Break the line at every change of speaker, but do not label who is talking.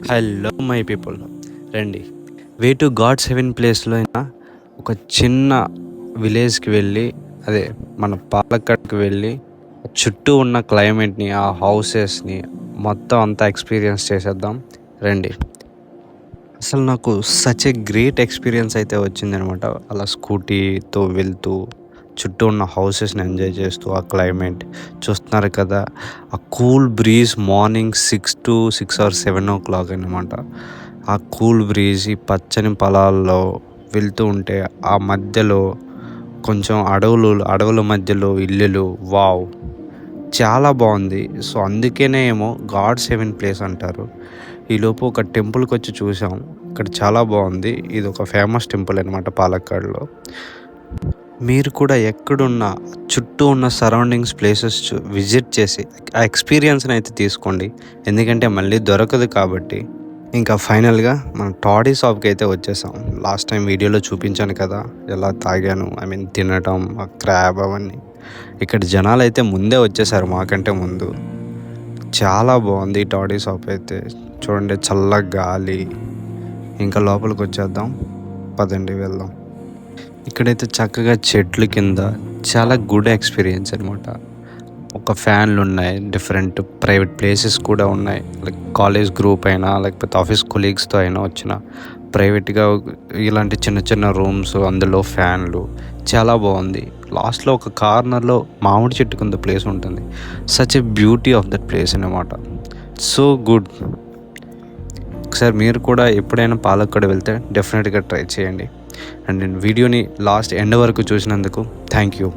Hello my people, రండి way to God's haven ప్లేస్లో అయినా ఒక చిన్న విలేజ్కి వెళ్ళి, అదే మన పాలక్కడ్కి వెళ్ళి చుట్టూ ఉన్న క్లైమేట్ని, ఆ హౌసెస్ని మొత్తం అంతా ఎక్స్పీరియన్స్ చేసేద్దాం రండి. అసలు నాకు సచ్ ఏ గ్రేట్ ఎక్స్పీరియన్స్ అయితే వచ్చిందనమాట. అలా స్కూటీతో వెళ్తూ చుట్టూ ఉన్న హౌసెస్ని ఎంజాయ్ చేస్తూ ఆ క్లైమేట్ చూస్తున్నారు కదా. ఆ cool breeze morning 6 to 6 or 7 o'clock అనమాట. ఆ కూల్ బ్రీజ్ ఈ పచ్చని పొలాల్లో వెళ్తూ ఉంటే ఆ మధ్యలో కొంచెం అడవుల మధ్యలో ఇల్లులు, వావ్, చాలా బాగుంది. సో అందుకనే ఏమో గాడ్స్ హెవెన్ ప్లేస్ అంటారు. ఈలోపు ఒక టెంపుల్కి వచ్చి చూసాం, ఇక్కడ చాలా బాగుంది. ఇది ఒక ఫేమస్ టెంపుల్ అనమాట పాలక్కాడ్లో. మీరు కూడా ఎక్కడున్నా చుట్టూ ఉన్న సరౌండింగ్స్ ప్లేసెస్ విజిట్ చేసి ఆ ఎక్స్పీరియన్స్ని అయితే తీసుకోండి, ఎందుకంటే మళ్ళీ దొరకదు కాబట్టి. ఇంకా ఫైనల్గా మనం టాడీ షాప్కి అయితే వచ్చేసాం. లాస్ట్ టైం వీడియోలో చూపించాను కదా ఎలా తాగాను, తినటం, ఆ క్రాబ్ అవన్నీ. ఇక్కడ జనాలు అయితే ముందే వచ్చేసారు, మాకంటే ముందు. చాలా బాగుంది టాడీ షాప్ అయితే. చూడండి, చల్ల గాలి. ఇంకా లోపలికి వచ్చేద్దాం, పదండి వెళ్దాం. ఇక్కడైతే చక్కగా చెట్ల కింద చాలా గుడ్ ఎక్స్పీరియన్స్ అనమాట. ఒక ఫ్యాన్లు ఉన్నాయి, డిఫరెంట్ ప్రైవేట్ ప్లేసెస్ కూడా ఉన్నాయి. లైక్ కాలేజ్ గ్రూప్ అయినా లేకపోతే ఆఫీస్ కొలీగ్స్తో అయినా వచ్చిన ప్రైవేట్గా ఇలాంటి చిన్న చిన్న రూమ్స్, అందులో ఫ్యాన్లు, చాలా బాగుంది. లాస్ట్లో ఒక కార్నర్లో మామిడి చెట్టు కింద ప్లేస్ ఉంటుంది. Such a beauty of that place అనమాట. So good. ఒకసారి మీరు కూడా ఎప్పుడైనా పాలక్కడ వెళ్తే డెఫినెట్గా ట్రై చేయండి. అండ్ నేను వీడియోని లాస్ట్ ఎండ్ వరకు చూసినందుకు థ్యాంక్ యూ.